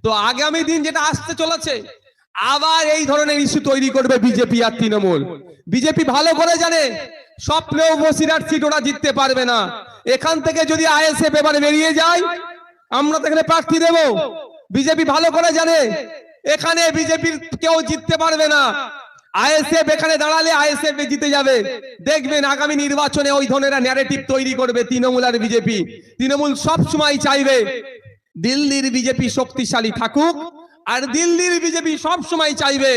তো আগামী দিন যেটা আসতে চলেছে, আবার এই ধরনের ইস্যু তৈরি করবে বিজেপি আর তৃণমূল। বিজেপি ভালো করে জানে স্বপ্নেও বসিরহাট সিট ওরা জিততে পারবে না। এখান থেকে যদি আইএসএফ এবারে বেরিয়ে যায়, আমরা তো এখানে প্রার্থী দেব। বিজেপি ভালো করে জানে এখানে বিজেপির কেউ জিততে পারবে না। আইএসএফ এখানে দাঁড়ালে আইএসএফ জিতে যাবে। দেখবেন আগামী নির্বাচনে ওই ধরনের ন্যারেটিভ তৈরি করবে তৃণমূল আর বিজেপি। তৃণমূল সব সময় চাইবে দিল্লির বিজেপি শক্তিশালী থাকুক, আর দিল্লির বিজেপি সব সময় চাইবে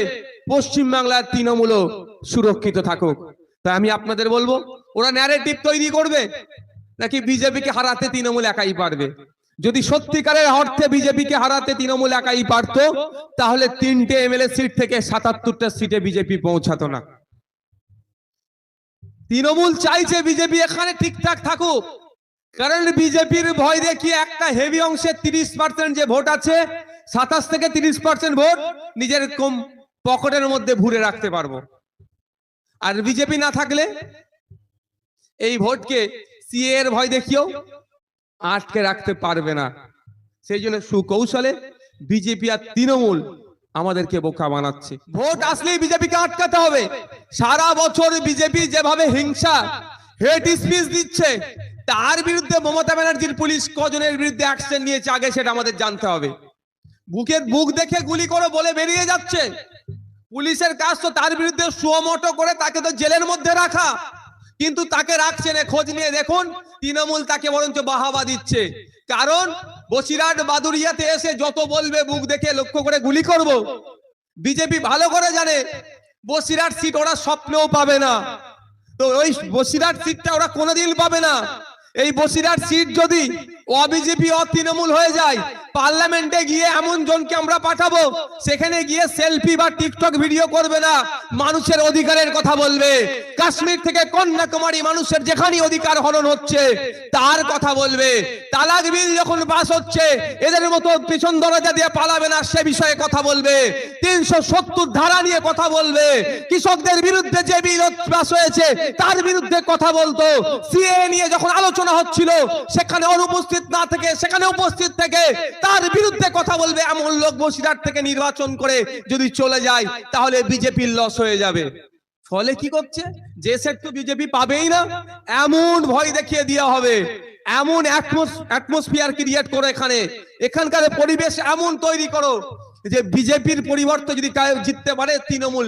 পশ্চিমবাংলার তৃণমূলও সুরক্ষিত থাকুক। তাই আমি আপনাদের বলবো, ওরা ন্যারেটিভ তৈরি করবে নাকি বিজেপিকে হারাতে তৃণমূল একাই পারবে। যদি সত্যিকারের অর্থে বিজেপিকে হারাতে তৃণমূল একাই পারতো, তাহলে 3টে এমএলএ সিট থেকে 77টা সিটে বিজেপি পৌঁছাতো না। তৃণমূল চাইছে বিজেপি এখানে ঠিকঠাক থাকুক, কারণ বিজেপির ভয় দেখিয়ে একটা হেভি অংশের 30% যে ভোট আছে, 27 থেকে 30% ভোট নিজের কম পকেটের মধ্যে ভরে রাখতে পারবো। আর বিজেপি না থাকলে এই ভোটকে সিএ এর ভয় দেখিয়েও আটকে রাখতে পারবে না। সেই জন্য সুকৌশলে বিজেপি আর তৃণমূল আমাদেরকে বোকা বানাচ্ছে। ভোট আসলেই বিজেপিকে আটকাতে হবে। সারা বছর বিজেপি যেভাবে হিংসা হেট স্পিচ দিচ্ছে, তার বিরুদ্ধে মমতা ব্যানার্জির পুলিশ কজনের বিরুদ্ধে অ্যাকশন নিয়েছে আগে সেটা আমাদের জানতে হবে। বুকের বুক দেখে গুলি করে বলে বেরিয়ে যাচ্ছে, পুলিশের কাজ তো তার বিরুদ্ধে সুমোটো করে তাকে তো জেলের মধ্যে রাখা, কিন্তু তাকে রাখছে না। খোঁজ নিয়ে দেখুন তৃণমূল তাকে বরঞ্চ বাহাবা দিচ্ছে। কারণ বসিরহাট বাদুরিয়াতে এসে যত বলবে বুক দেখে লক্ষ্য করে গুলি করব। বিজেপি ভালো করে জানে বসিরহাট সিট ওরা স্বপ্নেও পাবে না। তো ওই বসিরহাট সিটটা ওরা কোনোদিন পাবে না। এই বসিরহাট সিট যদি বিজেপি ও তৃণমূল হয়ে যায়, পার্লামেন্টে গিয়ে এমন জনকে আমরা পাঠাবো, সেখানে গিয়ে সেলফি বা টিকটক ভিডিও করবে না, মানুষের অধিকারের কথা বলবে। কাশ্মীর থেকে কন্যাকুমারী মানুষের যেখানে অধিকার হরণ হচ্ছে তার কথা বলবে। তালাক বিল যখন পাস হচ্ছে, এদের মতো পিছন দরজা দিয়ে পালাবে না সে বিষয়ে কথা বলবে। 370 ধারা নিয়ে কথা বলবে। কৃষকদের বিরুদ্ধে যে বিল পাস হয়েছে তার বিরুদ্ধে কথা বলতো। সিএ নিয়ে যখন আলোচনা হচ্ছিল সেখানে অনুপস্থিত না থেকে সেখানে উপস্থিত থেকে তার বিরুদ্ধে কথা বলবে। এমন লোক বসিরহাট থেকে নির্বাচন করে যদি চলে যায় তাহলে বিজেপির লস হয়ে যাবে। ফলে কি করছে, যে সেট তো বিজেপি পাবেই না, এমন ভয় দেখিয়ে দেওয়া হবে, এমন অ্যাটমসফিয়ার ক্রিয়েট করে এখানকার পরিবেশ এমন তৈরি করো যে বিজেপির পরিবর্তে যদি জিততে পারে তৃণমূল,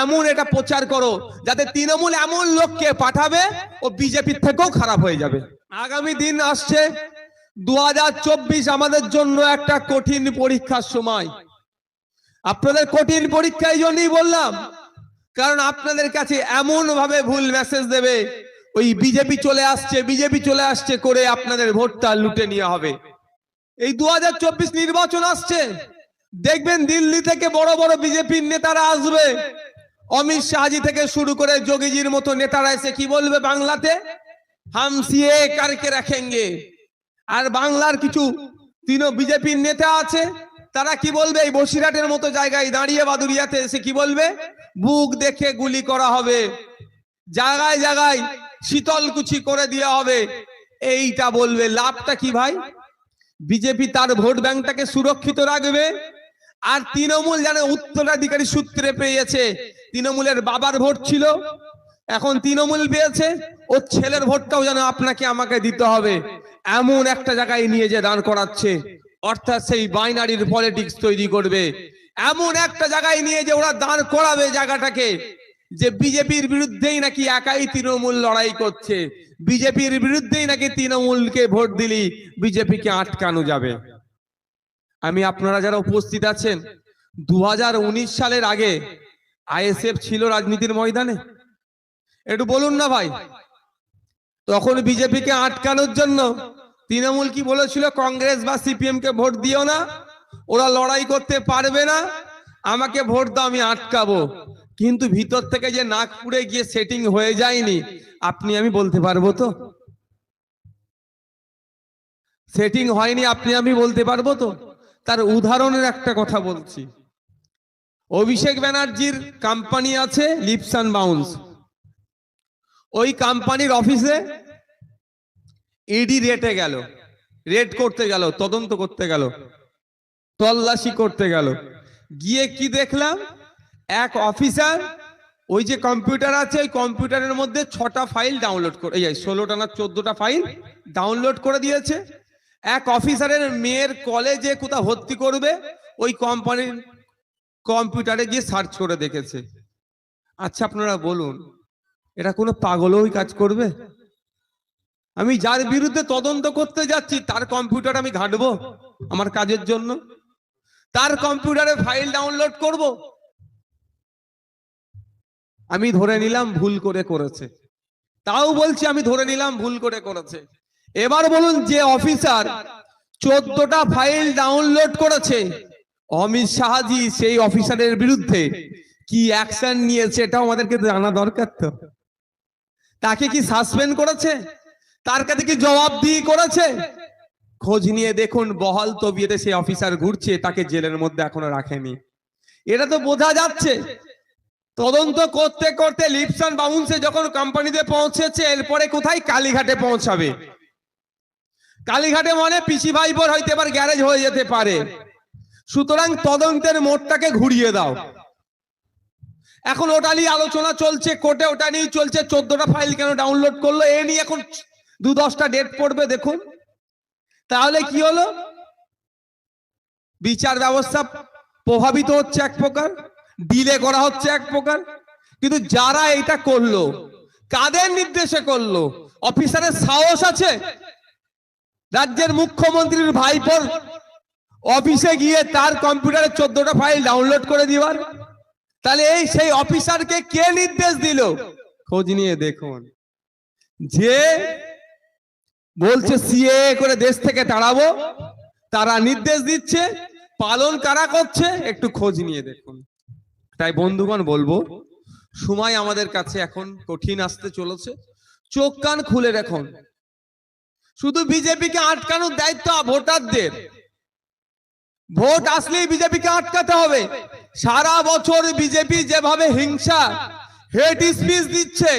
এমন এটা প্রচার করো যাতে তৃণমূল এমন লোককে পাঠাবে ও বিজেপির থেকেও খারাপ হয়ে যাবে। আগামী দিন আসছে 2024 আমাদের জন্য একটা কঠিন পরীক্ষার সময়। আপনাদের কঠিন পরীক্ষা এই জন্যই বললাম, কারণ আপনাদের কাছে এমন ভাবে ভুল মেসেজ দেবে, ওই বিজেপি চলে আসছে করে আপনাদের ভোটটা লুটে নেওয়া হবে। এই 2024 নির্বাচন আসছে, দেখবেন দিল্লি থেকে বড় বড় বিজেপির নেতারা আসবে। অমিত শাহজি থেকে শুরু করে যোগীজির মতো নেতারা এসে কি বলবে বাংলাতে, হাম সিএ করকে রাখেঙ্গে। আর বাংলার কিছু বিজেপির নেতা আছে, তারা কি বলবে, এই বসিরহাটের মতো জায়গায় দাঁড়িয়ে বাদুরিয়াতে এসে কি বলবে, বুক দেখে গুলি করা হবে, জায়গায় জায়গায় শীতলকুচি করে দেওয়া হবে। এইটা বলবে, লাভটা কি ভাই? বিজেপি তার ভোট ব্যাংকটাকে সুরক্ষিত রাখবে, আর তৃণমূল জানে উত্তরাধিকারী সূত্রে পেয়েছে। তৃণমূলের বাবার ভোট ছিল, এখন তৃণমূল পেয়েছে, ওর ছেলের ভোটটাও যেন আপনাকে আমাকে দিতে হবে, এমন একটা জায়গায় নিয়ে যে দাঁড় করাচ্ছে। অর্থাৎ সেই বাইনারির পলিটিক্স তৈরি করবে, এমন একটা জায়গায় নিয়ে যে ওরা দাঁড় করাবে জায়গাটাকে, যে বিজেপির বিরুদ্ধেই নাকি একাই তৃণমূল লড়াই করছে, বিজেপির বিরুদ্ধেই নাকি তৃণমূলকে ভোট দিলি বিজেপিকে আটকানো যাবে। আমি আপনারা যারা উপস্থিত আছেন, 2019 সালের আগে আইএসএফ ছিল রাজনীতির ময়দানে? একটু বলুন না ভাই। তখন বিজেপিকে আটকানোর জন্য তৃণমূল কি বলেছিল, কংগ্রেস বা সিপিএম কে ভোট দিও না, ওরা লড়াই করতে পারবে না, আমাকে ভোট দাও আমি আটকাবো। কিন্তু ভিতর থেকে যে নাগপুরে গিয়ে সেটিং হয়ে যায়নি, আপনি আমি বলতে পারবো তো? সেটিং হয়নি আপনি আমি বলতে পারবো তো? তার উদাহরণের একটা কথা বলছি। অভিষেক ব্যানার্জির কোম্পানি আছে লিপস অ্যান্ড বাউন্স, ওই কোম্পানির অফিসে ইডি রেড করতে গেল, তদন্ত করতে গেল। তল্লাশি করতে গেল, গিয়ে কি দেখলাম, এক অফিসার ওই যে কম্পিউটার আছে, ওই কম্পিউটারের মধ্যে 6টা ফাইল ডাউনলোড করে, এই 16টা না 14টা ফাইল ডাউনলোড করে দিয়েছে। এক অফিসারের মেয়ের কলেজে কোথাও ভর্তি করবে, ওই কোম্পানির কম্পিউটারে গিয়ে সার্চ করে দেখেছে। আচ্ছা আপনারা বলুন, এটা কোনো পাগলও ওই কাজ করবে? আমি যার বিরুদ্ধে তদন্ত করতে যাচ্ছি তার কম্পিউটার আমি ঘাঁটবো আমার কাজের জন্য? তার কম্পিউটারে ফাইল ডাউনলোড করব? আমি ধরে নিলাম ভুল করে করেছে, তাও বলছি আমি ধরে নিলাম ভুল করে করেছে। এবার বলুন, যে অফিসার 14টা ফাইল ডাউনলোড করেছে, অমিত শাহজি সেই অফিসারের বিরুদ্ধে কি অ্যাকশন নিয়েছে এটাও আমাদেরকে জানা দরকার। তো তাকে কি সাসপেন্ড করেছে? তার কাছে কি জবাবদিহি করেছে? খোঁজ নিয়ে দেখুন, বহাল তবিয়তে সেই অফিসার ঘুরছে, তাকে জেলের মধ্যে এখনো রাখেনি। এটা তো বোঝা যাচ্ছে। তদন্ত করতে করতে লিপসান বাউন্সে যখন কোম্পানিতে পৌঁছেছে, এরপরে কোথায়? কালীঘাটে পৌঁছাবে। কালীঘাটে মানে পিসি ভাইপোর হয়তো এবার গ্যারেজ হয়ে যেতে পারে। সুতরাং তদন্তের মোড়টাকে ঘুরিয়ে দাও। এখন ওটা নিয়ে আলোচনা চলছে কোর্টে, ওটা নিয়ে চলছে 14টা ফাইল কেন ডাউনলোড করলো, এ নিয়ে এখন 2-10টা ডেট পড়বে। দেখুন তাহলে কি হলো, বিচার ব্যবস্থা প্রভাবিত হচ্ছে এক প্রকার, ডিলে করা হচ্ছে এক প্রকার। কিন্তু যারা এটা করলো, কাদের নির্দেশে করলো? অফিসারের সাহস আছে রাজ্যের মুখ্যমন্ত্রীর ভাইপোর অফিসে গিয়ে তার কম্পিউটারে 14টা ফাইল ডাউনলোড করে দিবার? তাহলে এই সেই অফিসারকে কে নির্দেশ দিল? খোঁজ নিয়ে দেখুন। যে বলছে সিএ করে দেশ থেকে তাড়াবো, তারা নির্দেশ দিচ্ছে, পালন কারা করছে একটু খোঁজ নিয়ে দেখুন। তাই বন্ধুগণ বলবো, সময় আমাদের কাছে এখন কঠিন আসতে চলেছে, চোখ কান খুলে রাখুন। শুধু বিজেপিকে আটকানোর দায়িত্ব ভোটারদের। ভোট আসলেই বিজেপিকে আটকাতে হবে। সারা বছর বিজেপি যেভাবে হিংসা, হেট স্পিচ দিচ্ছে,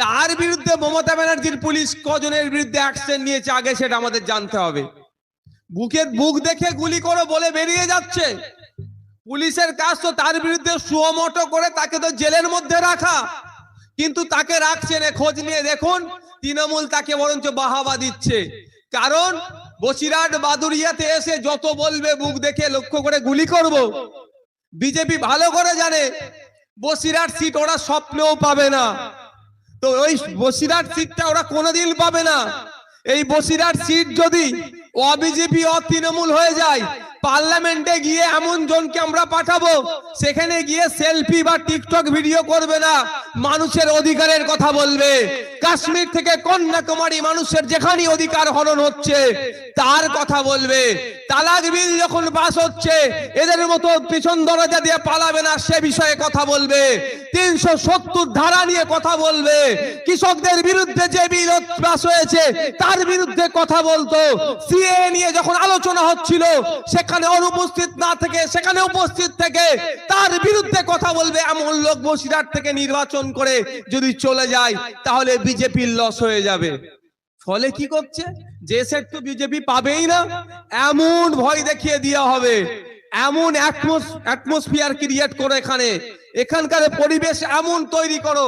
তার বিরুদ্ধে মমতা ব্যানার্জির পুলিশ কজনের বিরুদ্ধে অ্যাকশন নিয়েছে আগে সেটা আমাদের জানতে হবে। বুকের বুক দেখে গুলি করে বলে বেরিয়ে যাচ্ছে, পুলিশের কাজ তো তার বিরুদ্ধে সুমোটো করে তাকে তো জেলের মধ্যে রাখা, কিন্তু তাকে রাখছে না। খোঁজ নিয়ে দেখুন, তৃণমূল তাকে বরঞ্চ বাহাবা দিচ্ছে। কারণ বসিরহাট বাদুরিয়াতে এসে যত বলবে বুক দেখে লক্ষ্য করে গুলি করব, বিজেপি ভালো করে জানে বসিরহাট সিট ওরা স্বপ্নেও পাবে না। তো ওই বসিরহাট সিটটা ওরা কোনোদিন পাবে না। এই বসিরহাট সিট যদি বিজেপি তৃণমূল হয়ে যায়, পার্লামেন্টে গিয়ে এমন জনকে আমরা পাঠাবো, সেখানে গিয়ে সেলফি বা টিকটক ভিডিও করবে না, মানুষের অধিকারের কথা বলবে। কাশ্মীর থেকে কন্যাকুমারী মানুষের যেখানে অধিকার হরণ হচ্ছে তার কথা বলবে। তালাক বিল যখন পাস হচ্ছে, এদের মতো পিছন দরজা দিয়ে পালাবে না, সে বিষয়ে কথা বলবে। 370 ধারা নিয়ে কথা বলবে। কৃষকদের বিরুদ্ধে যে বিল পাস হয়েছে তার বিরুদ্ধে কথা বলতো। সিএ নিয়ে যখন আলোচনা হচ্ছিল, সেখানে অনুপস্থিত না থেকে সেখানে উপস্থিত থেকে তার বিরুদ্ধে কথা বলবে। এমন লোক বসিরহাট থেকে নির্বাচন করে যদি চলে যায়, তাহলে বিজেপির লস হয়ে যাবে। ফলে কি করছে, যে সেট তো বিজেপি পাবেই না, এমন ভয় দেখিয়ে দেওয়া হবে, এমন অ্যাটমসফিয়ার ক্রিয়েট করে এখানকার পরিবেশ এমন তৈরি করো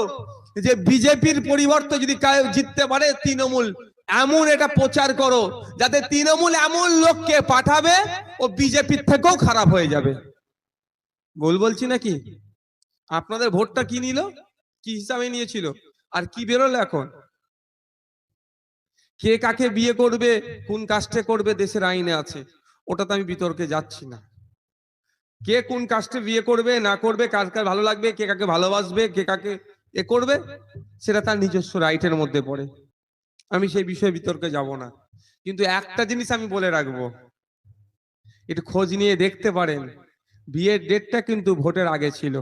যে বিজেপির পরিবর্তে যদি জিততে পারে তৃণমূল, এমন এটা প্রচার করো যাতে তৃণমূল এমন লোককে পাঠাবে ও বিজেপির থেকেও খারাপ হয়ে যাবে। ভুল বলছি নাকি? আপনাদের ভোটটা কি নিল, কি হিসাবে নিয়েছিল, আর কি বেরোলো এখন? কে কাকে বিয়ে করবে, কোন কাস্টে করবে, দেশের আইনে আছে, ওটাতে আমি বিতর্কে যাচ্ছি না। কে কোন কাস্টে বিয়ে করবে না করবে, কার কার ভালো লাগবে, কে কাকে ভালোবাসবে, কে কাকে এ করবে, সেটা তার নিজস্ব রাইটের মধ্যে পড়ে। আমি সেই বিষয়ে বিতর্কে যাব না। কিন্তু একটা জিনিস আমি বলে রাখবো, একটু খোঁজ নিয়ে দেখতে পারেন, বিয়ের ডেটটা কিন্তু ভোটের আগে ছিল।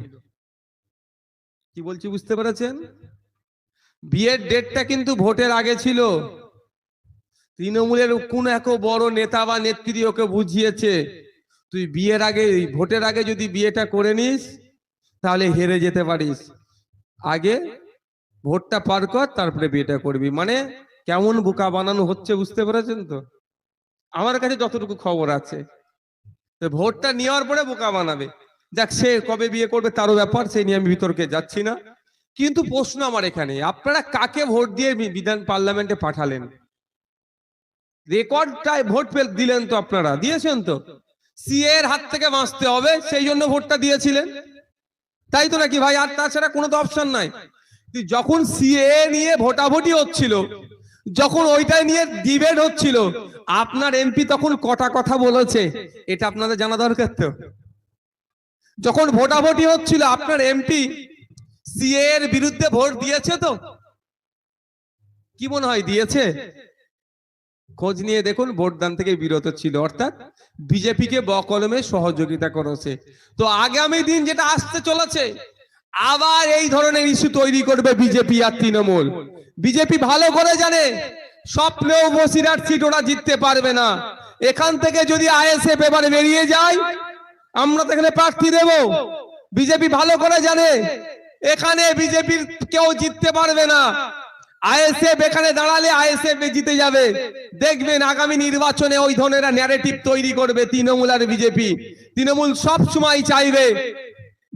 কি বলছি বুঝতে পেরেছেন? বিয়ের ডেটটা কিন্তু ভোটের আগে ছিল। তৃণমূলের কোন এক বড় নেতা বা নেত্রী ওকে বুঝিয়েছে, তুই বিয়ের আগে, ভোটের আগে যদি বিয়েটা করে নিস তাহলে হেরে যেতে পারিস, আগে ভোটটা পার কর তারপরে বিয়েটা করবি। মানে কেমন বোকা বানানো হচ্ছে বুঝতে পেরেছেন তো? আমার কাছে যতটুকু খবর আছে। তো ভোটটা নেওয়ার পরে বোকা বানাবে। যাক, সে কবে বিয়ে করবে তারও ব্যাপার, সেই নিয়ে আমি বিতর্কে যাচ্ছি না। কিন্তু প্রশ্ন আমার এখানে, আপনারা কাকে ভোট দিয়ে বিধান পার্লামেন্টে পাঠালেন? রেকর্ডটায় ভোট দিলেন তো, আপনারা দিয়েছেন তো সিএ এর হাত থেকে বাঁচতে হবে সেই জন্য ভোটটা দিয়েছিলেন, তাই তো নাকি ভাই? আর তাছাড়া কোনো তো অপশন নাই। যখন সিএ নিয়ে ভোটাভুটি হচ্ছিল, যখন ওইটাই নিয়ে ডিবেট হচ্ছিল, আপনার এমপি তখন কটা কথা বলেছে এটা আপনাদের জানা দরকার তো। যখন ভোটাভুটি হচ্ছিল আপনার এমপি সিএ এর বিরুদ্ধে ভোট দিয়েছে তো? কি মনে হয় দিয়েছে? খোঁজ নিয়ে দেখুন, ভোটদান থেকে বিরত ছিল, অর্থাৎ বিজেপি কে বকলমে সহযোগিতা করেছে। তো আগামী দিন যেটা আসতে চলেছে, আবার এই ধরনের ইস্যু তৈরি করবে বিজেপি আর তৃণমূল। বিজেপি ভালো করে জানে স্বপ্নেও বসিরহাট সিট ওরা জিততে পারবে না। এখান থেকে যদি আইএসএফ এবারে বেরিয়ে যায়, আমরা তো এখানে প্রার্থী দেব। বিজেপি ভালো করে জানে এখানে বিজেপির কেউ জিততে পারবে না। আইএসএফ এখানে দাঁড়ালে আইএসএফ জিতে যাবে। দেখবেন আগামী নির্বাচনে ওই ধরনের ন্যারেটিভ তৈরি করবে তৃণমূল আর বিজেপি। তৃণমূল সব সময় চাইবে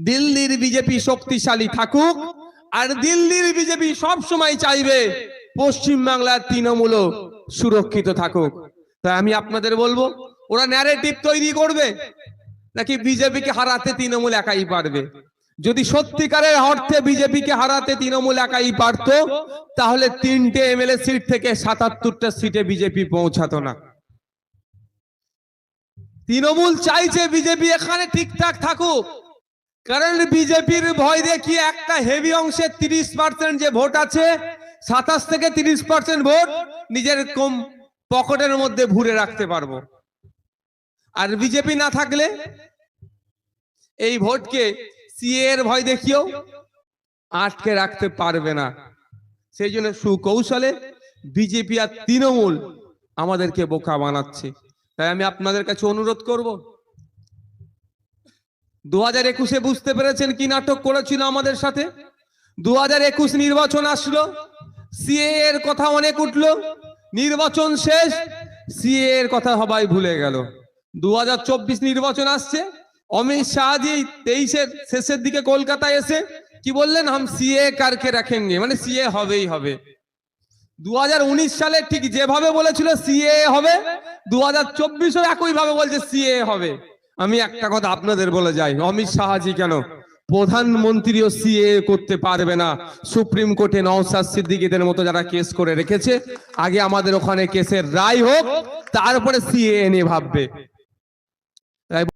দিল্লির বিজেপি শক্তিশালী থাকুক, আর দিল্লির বিজেপি সব সময় চাইবে পশ্চিম বাংলার তৃণমূলও সুরক্ষিত থাকুক। তাই আমি আপনাদের বলবো, ওরা ন্যারেটিভ তৈরি করবে নাকি বিজেপিকে হারাতে তৃণমূল একাই পারবে? যদি সত্যিকারের অর্থে বিজেপিকে হারাতে তৃণমূল একাই পারতো, তাহলে 3টে এমএলএ সিট থেকে 77টা সিটে বিজেপি পৌঁছাতো না। তৃণমূল চাইছে বিজেপি এখানে ঠিকঠাক থাকুক, কারণ বিজেপির ভয় দেখিয়ে একটা হেভি অংশের 30% যে ভোট আছে, 27 থেকে 30% ভোট নিজের কম পকেটের মধ্যে ভরে রাখতে পারবো। আর বিজেপি না থাকলে এই ভোটকে সিএ এর ভয় দেখিয়েও আটকে রাখতে পারবে না। সেই জন্য সুকৌশলে বিজেপি আর তৃণমূল আমাদেরকে বোকা বানাচ্ছে। তাই আমি আপনাদের কাছে অনুরোধ করব, 2021-এ বুঝতে পেরেছেন কি নাটক করেছিল আমাদের সাথে। 2021 নির্বাচন আসলো, সিএ এর কথা অনেক উঠলো, নির্বাচন শেষ, সিএ এর কথা সবাই ভুলে গেল। 2024 নির্বাচন আসছে, অমিত শাহজি 23-এর শেষের দিকে কলকাতায় এসে কি বললেন, হাম সিএ কারকে রাখেঙ্গে, মানে সিএ হবেই হবে। 2019 সালে ঠিক যেভাবে বলেছিল সিএ হবে, 2024-ও একই ভাবে বলছে সিএ হবে। আমি একটা কথা আপনাদের বলে যাই, অমিত শাহজি কেন, প্রধানমন্ত্রীও সিএ করতে পারবে না। সুপ্রিম কোর্টে নওশাদ সিদ্দিকীদের মতো যারা কেস করে রেখেছে, আগে আমাদের ওখানে কেসের রায় হোক, তারপরে সিএ নিয়ে ভাববে।